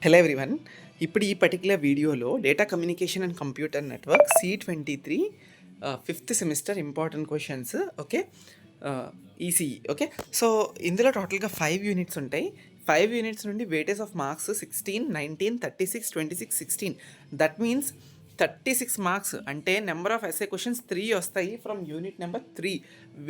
Hello everyone. ఇప్పుడు ఈ particular వీడియోలో data communication and computer network C23 fifth semester important questions. Okay, ECE. Okay, so ఇందులో టోటల్గా 5 units ఉంటాయి. 5 యూనిట్స్ నుండి weightage of marks 16, 19, 36, 26, 16. That means 36 marks అంటే number of SA questions 3 వస్తాయి from unit number 3.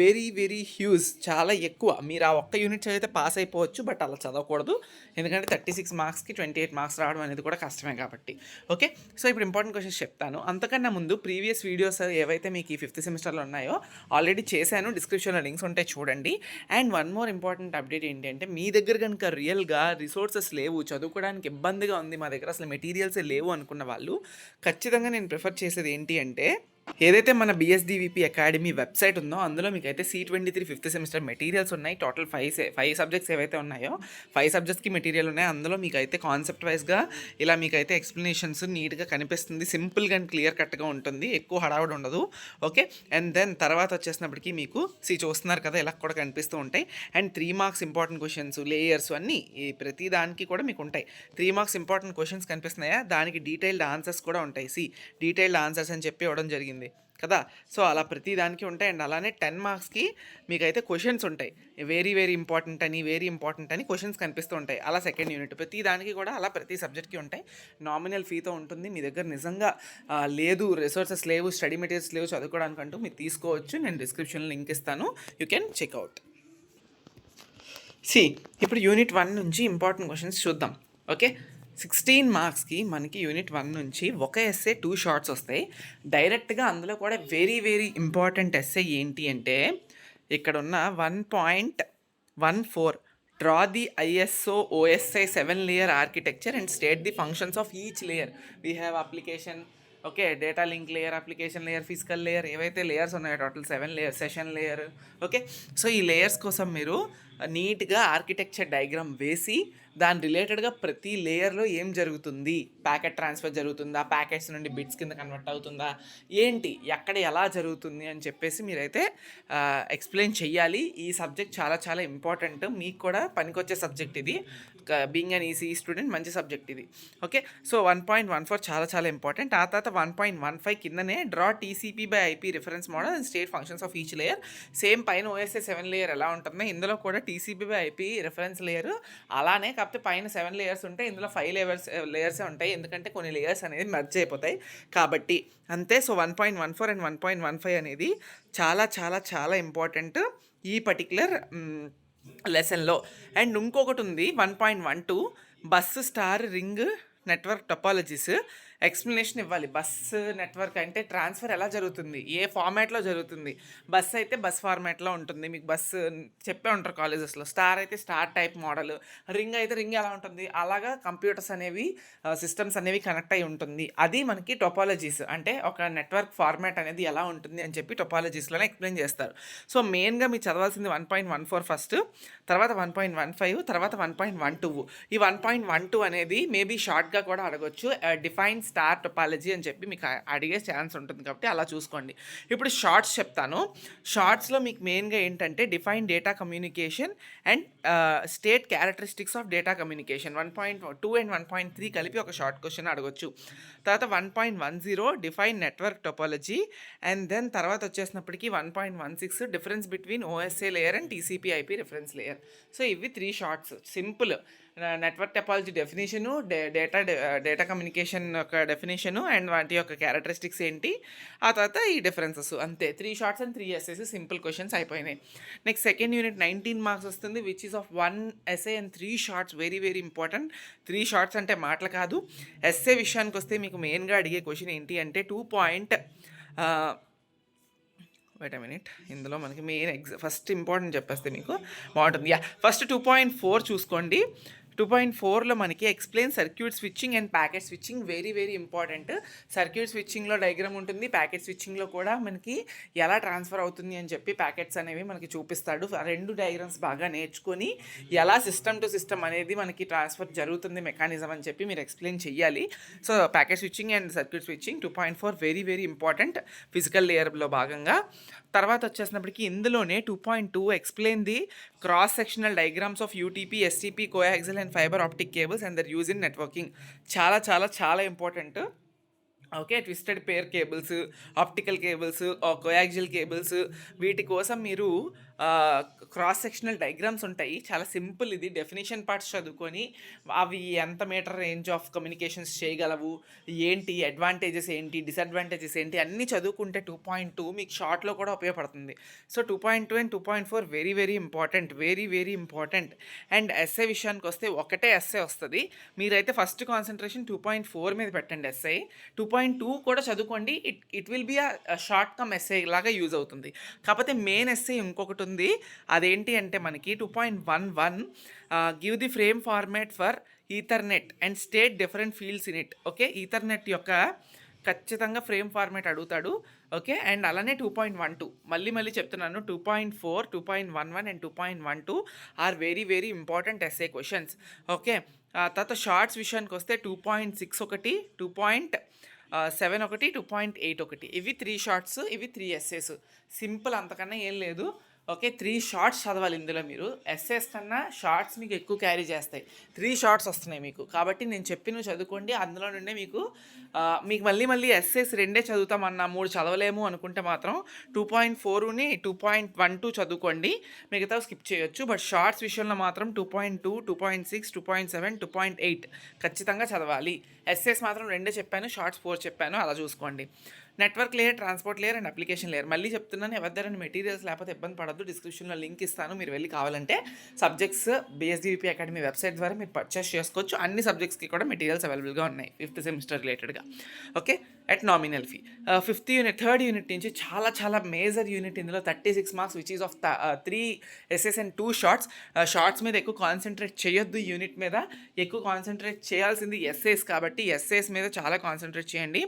Very very huge, చాలా ఎక్కువ. మీరు ఆ ఒక్క యూనిట్ చదివితే పాస్ అయిపోవచ్చు, బట్ అలా చదవకూడదు. ఎందుకంటే 36 మార్క్స్కి 28 మార్క్స్ రావడం అనేది కూడా కష్టమే కాబట్టి. ఓకే, సో ఇప్పుడు ఇంపార్టెంట్ క్వశ్చన్స్ చెప్తాను. అంతకన్నా ముందు ప్రీవియస్ వీడియోస్ ఏవైతే మీకు ఈ 5th సెమిస్టర్లో ఉన్నాయో ఆల్రెడీ చేశాను, డిస్క్రిప్షన్లో లింక్స్ ఉంటాయి చూడండి. And one more important update ఏంటి అంటే, మీ దగ్గర కనుక రియల్గా రిసోర్సెస్ లేవు, చదువుకోవడానికి ఇబ్బందిగా ఉంది, మా దగ్గర అసలు మెటీరియల్సే లేవు అనుకున్న వాళ్ళు ఖచ్చితంగా నేను ప్రిఫర్ చేసేది ఏంటి అంటే, ఏదైతే మన బిఎస్డివిపి అకాడమీ వెబ్సైట్ ఉందో అందులో మీకైతే C23 5th సెమిస్టర్ మెటీరియల్స్ ఉన్నాయి. టోటల్ 5 సబ్జెక్ట్స్ ఏవైతే ఉన్నాయో 5 సబ్జెక్ట్స్కి మెటీరియల్ ఉన్నాయి. అందులో మీకైతే కాన్సెప్ట్ వైజ్గా ఇలా మీకైతే ఎక్స్ప్లెనేషన్స్ నీట్గా కనిపిస్తుంది, సింపుల్గా అండ్ క్లియర్ కట్గా ఉంటుంది, ఎక్కువ హడావుడి ఉండదు. ఓకే, అండ్ దెన్ తర్వాత వచ్చేసినప్పటికీ మీకు చూస్తున్నారు కదా ఇలా కూడా కనిపిస్తూ ఉంటాయి. And 3 marks important questions, layers అన్నీ ఈ ప్రతి దానికి కూడా మీకు ఉంటాయి. 3 మార్క్స్ ఇంపార్టెంట్ క్వశ్చన్స్ కనిపిస్తున్నాయా, దానికి డీటెయిల్డ్ ఆన్సర్స్ కూడా ఉంటాయి. డీటెయిల్డ్ ఆన్సర్స్ అని చెప్పి ఇవ్వడం జరిగింది కదా. సో అలా ప్రతి దానికి ఉంటాయి. అండ్ అలానే 10 మార్క్స్కి మీకైతే క్వశ్చన్స్ ఉంటాయి, వెరీ వెరీ ఇంపార్టెంట్ అని క్వశ్చన్స్ కనిపిస్తూ ఉంటాయి. అలా సెకండ్ యూనిట్ ప్రతి దానికి కూడా అలా ప్రతి సబ్జెక్ట్కి ఉంటాయి. నామినల్ ఫీతో ఉంటుంది. మీ దగ్గర నిజంగా లేదు, రిసోర్సెస్ లేవు, స్టడీ మెటీరియల్స్ లేవు చదువుకోవడానికంటూ మీరు తీసుకోవచ్చు. నేను డిస్క్రిప్షన్లో లింక్ ఇస్తాను, యూ కెన్ చెక్అవుట్. ఇప్పుడు యూనిట్ 1 నుంచి ఇంపార్టెంట్ క్వశ్చన్స్ చూద్దాం. ఓకే, 16 మార్క్స్కి మనకి యూనిట్ 1 నుంచి ఒక ఎస్ఏ 2 షార్ట్స్ వస్తాయి డైరెక్ట్గా. అందులో కూడా వెరీ వెరీ ఇంపార్టెంట్ ఎస్ఏ ఏంటి అంటే, ఇక్కడ ఉన్న 1.14 draw the ISO OSI 7 layer architecture and state the functions of each layer. We have application, okay, data link layer, application layer, physical layer, ఏవైతే లేయర్స్ ఉన్నాయో total 7 layer, session layer. Okay, so ఈ layers కోసం మీరు నీట్గా architecture diagram వేసి దాని రిలేటెడ్గా ప్రతి లేయర్లో ఏం జరుగుతుంది, ప్యాకెట్ ట్రాన్స్ఫర్ జరుగుతుందా, ప్యాకెట్స్ నుండి బిట్స్ కింద కన్వర్ట్ అవుతుందా, ఏంటి ఎక్కడ ఎలా జరుగుతుంది అని చెప్పేసి మీరైతే ఎక్స్ప్లెయిన్ చెయ్యాలి. ఈ సబ్జెక్ట్ చాలా చాలా ఇంపార్టెంట్, మీకు కూడా పనికొచ్చే సబ్జెక్ట్ ఇది. బీయింగ్ అన్ ఈసీ స్టూడెంట్ మంచి సబ్జెక్ట్ ఇది. ఓకే, సో 1.14 చాలా చాలా ఇంపార్టెంట్. ఆ తర్వాత 1.15 కిందనే draw TCP/IP reference model and state functions of each layer. Same పైన OSI 7 లేయర్ ఎలా ఉంటుందో ఇందులో కూడా TCP/IP రిఫరెన్స్ లేయర్ అలానే, కాకపోతే పైన 7 లేయర్స్ ఉంటాయి, ఇందులో 5 లేయర్సే ఉంటాయి. ఎందుకంటే కొన్ని లేయర్స్ అనేది మెర్జ్ అయిపోతాయి కాబట్టి అంతే. సో 1.14 అండ్ 1.15 అనేది చాలా చాలా చాలా ఇంపార్టెంట్ ఈ పర్టిక్యులర్ లెసన్లో. అండ్ ఇంకొకటి ఉంది 1.12 bus star ring network టొపాలజీస్. Explanation ఇవ్వాలి. బస్సు నెట్వర్క్ అంటే ట్రాన్స్ఫర్ ఎలా జరుగుతుంది, ఏ ఫార్మాట్లో జరుగుతుంది. బస్ అయితే బస్ ఫార్మాట్లో ఉంటుంది, మీకు బస్సు చెప్పే ఉంటారు కాలేజెస్లో. స్టార్ అయితే స్టార్ టైప్ మోడల్, రింగ్ అయితే రింగ్ ఎలా ఉంటుంది, అలాగా కంప్యూటర్స్ అనేవి, సిస్టమ్స్ అనేవి కనెక్ట్ అయి ఉంటుంది. అది మనకి టొపాలజీస్ అంటే ఒక నెట్వర్క్ ఫార్మాట్ అనేది ఎలా ఉంటుంది అని చెప్పి టొపాలజీస్లోనే ఎక్స్ప్లెయిన్ చేస్తారు. సో మెయిన్గా మీరు చదవాల్సింది 1.14 ఫస్ట్, తర్వాత 1.15, తర్వాత 1.12. ఈ 1.12 అనేది మేబీ షార్ట్గా కూడా అడగొచ్చు, డిఫైన్ స్టార్ టొపాలజీ అని చెప్పి మీకు అడిగే ఛాన్స్ ఉంటుంది కాబట్టి అలా చూసుకోండి. ఇప్పుడు షార్ట్స్ చెప్తాను. షార్ట్స్లో మీకు మెయిన్గా ఏంటంటే define data communication and state characteristics of data communication 1.2 and 1.3 కలిపి ఒక షార్ట్ క్వశ్చన్ అడగొచ్చు. తర్వాత 1.10 define network topology. And then తర్వాత వచ్చేసినప్పటికీ 1.16 difference between OSI layer and TCP/IP reference layer. So ఇవి 3 shorts, simple. Network topology definition, data communication యొక్క definition and వాటి యొక్క క్యారెక్టరిస్టిక్స్ ఏంటి, ఆ తర్వాత ఈ డిఫరెన్సెస్. అంతే, 3 shorts and 3 SAs, simple questions అయిపోయినాయి. నెక్స్ట్ సెకండ్ యూనిట్ 19 మార్క్స్ వస్తుంది, which is of 1 SA and 3 shorts. Very very important. 3 shorts అంటే మాటలు కాదు. ఎస్ఏ విషయానికి వస్తే మీకు మెయిన్గా అడిగే క్వశ్చన్ ఏంటి అంటే 2. వెయిట్ ఎ మినిట్, ఇందులో మనకి మెయిన్ ఫస్ట్ ఇంపార్టెంట్ చెప్పేస్తే మీకు బాగుంటుంది. ఫస్ట్ 2.4 చూసుకోండి. 2.4లో మనకి explain circuit switching and packet switching. Very very important. Circuit స్విచ్చింగ్లో డయాగ్రామ్ ఉంటుంది, ప్యాకెట్ స్విచ్చింగ్లో కూడా మనకి ఎలా ట్రాన్స్ఫర్ అవుతుంది అని చెప్పి ప్యాకెట్స్ అనేవి మనకి చూపిస్తాడు. ఆ 2 డయాగ్రామ్స్ బాగా నేర్చుకొని ఎలా సిస్టమ్ టు సిస్టమ్ అనేది మనకి ట్రాన్స్ఫర్ జరుగుతుంది మెకానిజం అని చెప్పి మీరు ఎక్స్ప్లెయిన్ చేయాలి. So packet switching and circuit switching 2.4 very very important physical లేయర్లో భాగంగా. తర్వాత వచ్చేసినప్పటికి ఇందులోనే 2.2 explain the cross sectional diagrams of UTP, STP, coaxial and fibre optic cables and their use in networking. చాలా చాలా చాలా important. Okay, twisted pair cables, optical cables, coaxial cables, వీటి కోసం మీరు క్రాస్ సెక్షనల్ డయాగ్రామ్స్ ఉంటాయి. చాలా సింపుల్, ఇది definition parts చదువుకొని అవి ఎంత మీటర్ రేంజ్ ఆఫ్ కమ్యూనికేషన్స్ చేయగలవు, ఏంటి అడ్వాంటేజెస్ ఏంటి, డిసడ్వాంటేజెస్ ఏంటి అన్నీ చదువుకుంటే 2.2 మీకు షార్ట్లో కూడా ఉపయోగపడుతుంది. So 2.2 and 2.4 very very important, very very important. And SA విషయానికి వస్తే ఒకటే ఎస్ఏ వస్తుంది. మీరైతే ఫస్ట్ కాన్సన్ట్రేషన్ 2.4 మీద పెట్టండి. ఎస్ఐ 2.2 కూడా చదువుకోండి. It will be a short come SI లాగా యూజ్ అవుతుంది. కాకపోతే మెయిన్ ఎస్ఐ ఇంకొకటి ఉంది. అదేంటి అంటే మనకి 2.11 give the frame format for Ethernet and state different fields in it. Okay, Ethernet యొక్క ఖచ్చితంగా ఫ్రేమ్ ఫార్మాట్ అడుగుతాడు. ఓకే, అండ్ అలానే 2.12 మళ్ళీ చెప్తున్నాను, 2.4, 2.11 and 2.12 are very very important SA questions. Okay, తర్వాత షార్ట్స్ విషయానికి వస్తే 2.6 ఒకటి, 2.7 ఒకటి, 2.8 ఒకటి, ఇవి 3 షార్ట్స్, ఇవి 3 ఎస్ఏస్. సింపుల్, అంతకన్నా ఏం లేదు. ఓకే, 3 షార్ట్స్ చదవాలి ఇందులో. మీరు ఎస్ఏస్ కన్నా షార్ట్స్ మీకు ఎక్కువ క్యారీ చేస్తాయి. 3 షార్ట్స్ వస్తున్నాయి మీకు, కాబట్టి నేను చెప్పినవి చదువుకోండి. అందులో నుండే మీకు మళ్ళీ ఎస్ఏస్ రెండే చదువుతామన్నా 3 చదవలేము అనుకుంటే మాత్రం 2.4ని 2.12 చదువుకోండి, మిగతా స్కిప్ చేయొచ్చు. బట్ షార్ట్స్ విషయంలో మాత్రం 2.2, 2.6, 2.7, 2.8 ఖచ్చితంగా చదవాలి. ఎస్ఏస్ మాత్రం రెండే చెప్పాను, షార్ట్స్ 4 చెప్పాను, అలా చూసుకోండి. Network layer, transport layer and application layer. మళ్ళీ చెప్తున్నాను, ఎవరి దగ్గర మెటీరియల్స్ లేకపోతే ఇబ్బంది పడద్దు, డిస్క్రిప్షన్లో లింక్ ఇస్తాను, మీరు వెళ్ళి కావాలంటే సబ్జెక్ట్స్ బిఎస్డివిపి అకాడమీ వెబ్సైట్ ద్వారా మీరు పర్చేస్ చేసుకోవచ్చు. అన్ని సబ్జెక్ట్స్కి కూడా మెటీరియల్స్ అవైలబుల్గా ఉన్నాయి 5th సెమిస్టర్ రిలేటెడ్గా. Okay, at nominal fee. 5th unit, 3rd unit నుంచి చాలా చాలా మేజర్ యూనిట్. ఇందులో 36 marks which is of 3 SS and 2 shorts. Shorts మీద ఎక్కువ కాన్సన్ట్రేట్ చేయొద్దు, యూనిట్ మీద ఎక్కువ కాన్సన్ట్రేట్ చేయాల్సింది ఎస్ఏస్, కాబట్టి ఎస్ఏస్ మీద చాలా కాన్సన్ట్రేట్ చేయండి.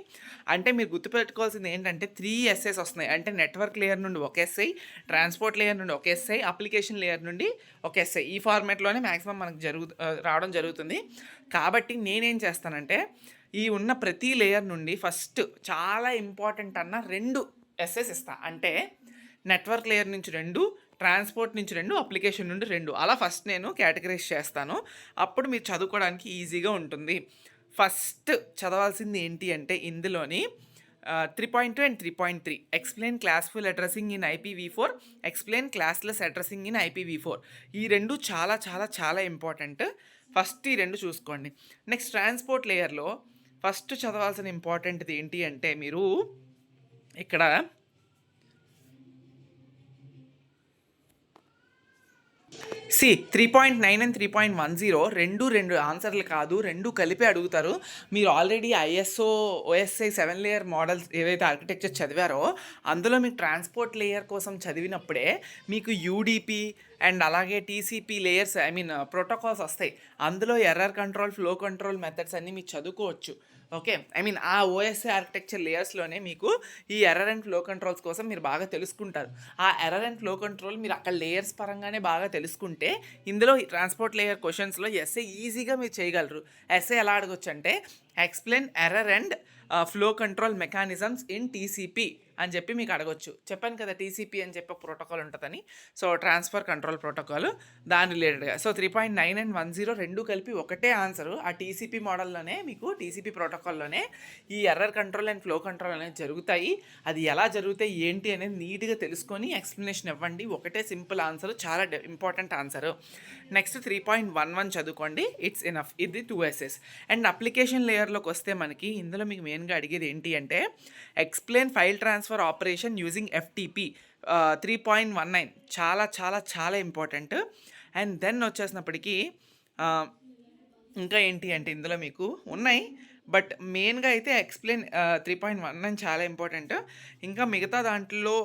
అంటే మీరు గుర్తుపెట్టుకోవాల్సింది ఏంటంటే 3 ఎస్ఏస్ వస్తున్నాయి. అంటే నెట్వర్క్ లేయర్ నుండి ఒక ఎస్ఐ, ట్రాన్స్పోర్ట్ లేయర్ నుండి ఒక ఎస్ఐ, అప్లికేషన్ లేయర్ నుండి ఒక ఎస్ఐ. ఈ ఫార్మాట్లోనే మ్యాక్సిమం మనకు రావడం జరుగుతుంది. కాబట్టి నేనేం చేస్తానంటే ఈ ఉన్న ప్రతి లేయర్ నుండి ఫస్ట్ చాలా ఇంపార్టెంట్ అన్న 2 ఎస్ఎస్ ఇస్తా. అంటే నెట్వర్క్ లేయర్ నుంచి 2, ట్రాన్స్పోర్ట్ నుంచి 2, అప్లికేషన్ నుండి 2, అలా ఫస్ట్ నేను కేటగరైజ్ చేస్తాను. అప్పుడు మీరు చదువుకోవడానికి ఈజీగా ఉంటుంది. ఫస్ట్ చదవాల్సింది ఏంటి అంటే ఇందులోని 3.2 and 3.3 explain క్లాస్ఫుల్ addressing in IPv4, explain classless addressing in IPv4. ఈ 2 చాలా చాలా చాలా ఇంపార్టెంట్. ఫస్ట్ ఈ 2 చూసుకోండి. నెక్స్ట్ ట్రాన్స్పోర్ట్ లేయర్లో ఫస్ట్ చదవాల్సిన ఇంపార్టెంట్ది ఏంటి అంటే మీరు ఇక్కడ 3.9 అండ్ 3.10 రెండు ఆన్సర్లు కాదు, 2 కలిపి అడుగుతారు. మీరు already ISO OSI 7 layer models ఏవైతే ఆర్కిటెక్చర్ చదివారో అందులో మీకు ట్రాన్స్పోర్ట్ లేయర్ కోసం చదివినప్పుడే మీకు UDP అండ్ అలాగే TCP లేయర్స్, ప్రోటోకాల్స్ వస్తాయి. అందులో error control, flow control methods అన్నీ మీరు చదువుకోవచ్చు. ఓకే, ఆ OSI ఆర్కిటెక్చర్ లేయర్స్లోనే మీకు ఈ ఎర్రర్ అండ్ ఫ్లో కంట్రోల్స్ కోసం మీరు బాగా తెలుసుకుంటారు. ఆ ఎర్రర్ అండ్ ఫ్లో కంట్రోల్ మీరు అక్కడ లేయర్స్ పరంగానే బాగా తెలుసుకుంటే ఇందులో ట్రాన్స్పోర్ట్ లేయర్ క్వశ్చన్స్లో ఎస్ఏ ఈజీగా మీరు చేయగలరు. ఎస్ఏ ఎలా అడగొచ్చు అంటే explain error and flow control mechanisms in TCP అని చెప్పి మీకు అడగొచ్చు. చెప్పాను కదా TCP అని చెప్పి ఒక ప్రోటోకాల్ ఉంటుందని. సో ట్రాన్స్ఫర్ కంట్రోల్ ప్రోటోకాల్, దాని రిలేటెడ్గా. సో 3.9 అండ్ 10 2 కలిపి ఒకటే ఆన్సరు. ఆ TCP మోడల్లోనే మీకు TCP ప్రోటోకాల్లోనే ఈ error control and flow control అనేది జరుగుతాయి. అది ఎలా జరుగుతాయి ఏంటి అనేది నీట్గా తెలుసుకొని ఎక్స్ప్లెనేషన్ ఇవ్వండి. ఒకటే సింపుల్ ఆన్సర్, చాలా ఇంపార్టెంట్ ఆన్సరు. నెక్స్ట్ 3.11 చదువుకోండి, ఇట్స్ ఇనఫ్. ఇది 2 ఎస్ఎస్. అండ్ అప్లికేషన్ లేయర్లోకి వస్తే మనకి ఇందులో మీకు మెయిన్గా అడిగేది ఏంటి అంటే explain file transfer operation using FTP. 3.19 చాలా చాలా చాలా ఇంపార్టెంట్. అండ్ దెన్ వచ్చేసినప్పటికీ ఇంకా ఏంటి అంటే ఇందులో మీకు ఉన్నాయి, బట్ మెయిన్గా అయితే ఎక్స్ప్లెయిన్ 3.19 చాలా ఇంపార్టెంట్. ఇంకా మిగతా దాంట్లో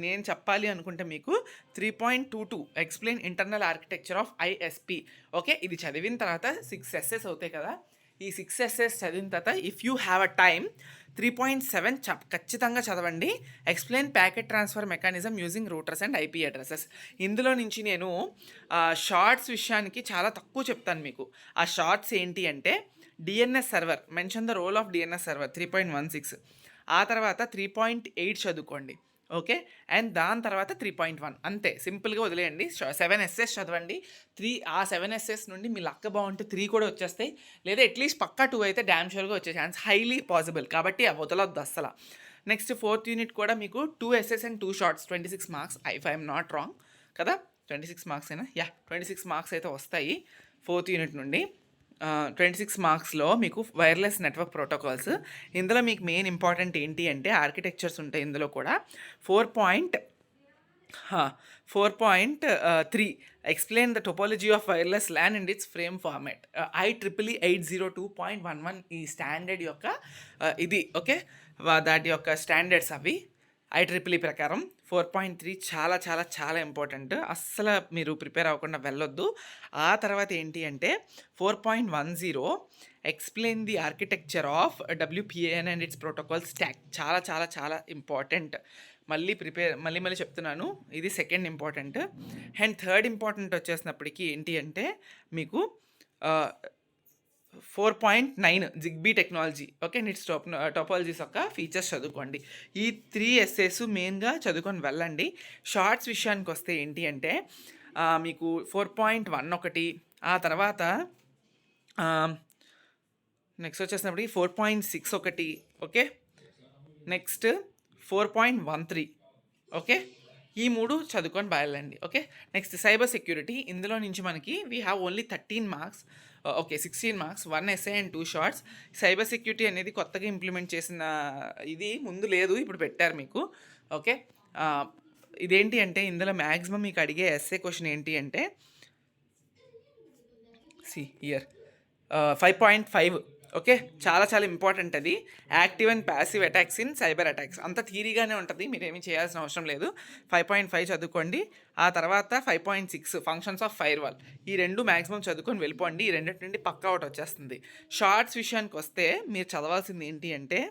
నేను చెప్పాలి అనుకుంటే మీకు 3.22 explain internal architecture of ISP. Okay, ఇది చదివిన తర్వాత 6 ఎస్ఎస్ అవుతాయి కదా. ఈ 6 ఎస్ఎస్ చదివిన తర్వాత if you have a time 3.7 ఖచ్చితంగా చదవండి. Explain packet transfer mechanism using Reuters and IP addresses. ఇందులో నుంచి నేను షార్ట్స్ విషయానికి చాలా తక్కువ చెప్తాను మీకు. ఆ షార్ట్స్ ఏంటి అంటే DNS server, mention the role of DNS server 3.16. ఆ తర్వాత 3.8 చదువుకోండి. ఓకే. అండ్ దాని తర్వాత 3.1 అంతే సింపుల్‌గా వదిలేయండి. 7 ఎస్ఎస్ చదవండి. 7 ఎస్ఎస్ నుండి మీ లక్ బావుంటే 3 కూడా వచ్చేస్తాయి. లేదా అట్‌లీస్ట్ పక్కా 2 అయితే డామ్ ష్యూర్‌గా వచ్చే ఛాన్స్ హైలీ పాసిబుల్. కాబట్టి అవి వదలొద్దు అస్సల. నెక్స్ట్ ఫోర్త్ యూనిట్ కూడా మీకు 2 SS and 2 shorts 26 marks if I am not wrong కదా! 26 మార్క్సేనా? యాహ్! 26 మార్క్స్ అయితే వస్తాయి ఫోర్త్ యూనిట్ నుండి. 26 మార్క్స్‌లో మీకు వైర్‌లెస్ నెట్వర్క్ ప్రోటోకాల్స్. ఇందులో మీకు మెయిన్ ఇంపార్టెంట్ ఏంటి అంటే ఆర్కిటెక్చర్స్ ఉంటాయి ఇందులో కూడా. 4.3 explain the topology of wireless LAN and its frame format. IEEE 802.11 ఈ స్టాండర్డ్ యొక్క ఇది ఓకే. దాటి యొక్క స్టాండర్డ్స్ అవి. IEEE ప్రకారం 4.3 చాలా చాలా చాలా ఇంపార్టెంట్. అస్సలు మీరు ప్రిపేర్ అవ్వకుండా వెళ్ళొద్దు. ఆ తర్వాత ఏంటి అంటే 4.10 explain the architecture of WPAN and its protocol stack. చాలా చాలా చాలా ఇంపార్టెంట్. మళ్ళీ చెప్తున్నాను. ఇది second important. And third important వచ్చేసినప్పటికి ఏంటి అంటే మీకు 4.9 Zigbee technology okay. Its topologies యొక్క ఫీచర్స్ చదువుకోండి. ఈ 3 ఎస్సేస్ మెయిన్గా చదువుకొని వెళ్ళండి. షార్ట్స్ విషయానికి వస్తే ఏంటి అంటే మీకు 4.1 ఒకటి, ఆ తర్వాత నెక్స్ట్ వచ్చేసినప్పటికి 4.6 ఒకటి ఓకే. Next 4.13 okay. ఈ 3 చదువుకొని బయలుదేరండి ఓకే. Next cyber security. ఇందులో నుంచి మనకి we have only 13 marks okay. 16 marks, 1 SA and 2 shorts. Cyber security అనేది కొత్తగా ఇంప్లిమెంట్ చేసిన ఇది ముందు లేదు, ఇప్పుడు పెట్టారు మీకు ఓకే. ఇదేంటి అంటే ఇందులో మ్యాక్సిమం మీకు అడిగే ఎస్ఏ క్వశ్చన్ ఏంటి అంటే హియర్ 5.5 ఓకే. చాలా చాలా ఇంపార్టెంట్ అది. Active and passive attacks in cyber attacks. అంత థియరీగానే ఉంటుంది, మీరేమీ చేయాల్సిన అవసరం లేదు. 5.5 చదువుకోండి. ఆ తర్వాత 5.6 ఫంక్షన్స్ ఆఫ్ ఫైర్ వాల్. ఈ 2 మ్యాక్సిమం చదువుకొని వెళ్ళిపోండి. ఈ రెండింటి నుండి పక్కా ఒకటి వచ్చేస్తుంది. షార్ట్స్ విషయానికి వస్తే మీరు చదవాల్సింది ఏంటి అంటే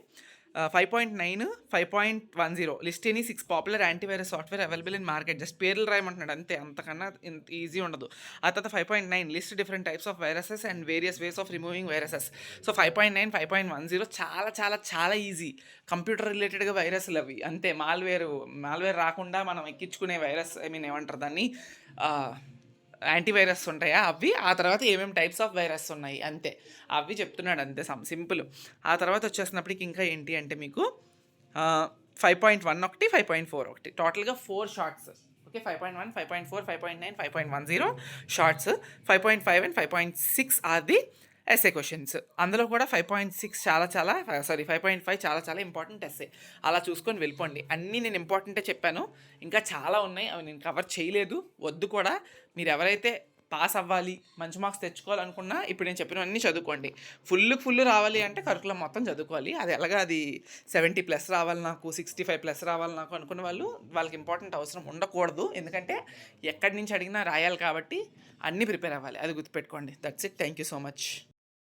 5.9, 5.10 list any 6 popular antivirus software available in market. Just పేర్లు రాయమంటున్నాడు అంతే, అంతకన్నా ఇంత ఈజీ ఉండదు. ఆ తర్వాత 5.9 list different types of viruses and various ways of removing viruses. So 5.9, 5.10 చాలా చాలా చాలా ఈజీ. కంప్యూటర్ రిలేటెడ్గా వైరస్లు అవి అంతే. మాల్వేర్ రాకుండా మనం ఎక్కించుకునే వైరస్, ఏమంటారు దాన్ని, యాంటీవైరస్ ఉంటాయా అవి. ఆ తర్వాత ఏమేమి టైప్స్ ఆఫ్ వైరస్ ఉన్నాయి అంతే, అవి చెప్తున్నాడు అంతే, సింపుల్. ఆ తర్వాత వచ్చేసినప్పటికి ఇంకా ఏంటి అంటే మీకు 5.1 ఒకటి, 5.4 ఒకటి, టోటల్గా 4 షార్ట్స్ ఓకే. 5.1, 5.4, 5.9, 5.10 షార్ట్స్. 5.5 అండ్ 5.6 అది ఎస్ఏ క్వశ్చన్స్. అందులో కూడా 5.6 5.5 చాలా చాలా ఇంపార్టెంట్ ఎస్ఏ. అలా చూసుకొని వెళ్ళిపోండి. అన్నీ నేను ఇంపార్టెంటే చెప్పాను, ఇంకా చాలా ఉన్నాయి, అవి నేను కవర్ చేయలేదు, వద్దు కూడా. మీరు ఎవరైతే పాస్ అవ్వాలి, మంచి మార్క్స్ తెచ్చుకోవాలనుకున్నా ఇప్పుడు నేను చెప్పినవన్నీ చదువుకోండి. ఫుల్ రావాలి అంటే కరికులం మొత్తం చదువుకోవాలి. అది ఎలాగా అది 70+ రావాలి నాకు, 65+ రావాలి నాకు అనుకున్న వాళ్ళకి ఇంపార్టెంట్ అవసరం ఉండకూడదు. ఎందుకంటే ఎక్కడి నుంచి అడిగినా రాయాలి కాబట్టి అన్నీ ప్రిపేర్ అవ్వాలి, అది గుర్తుపెట్టుకోండి. That's it. Thank you so much.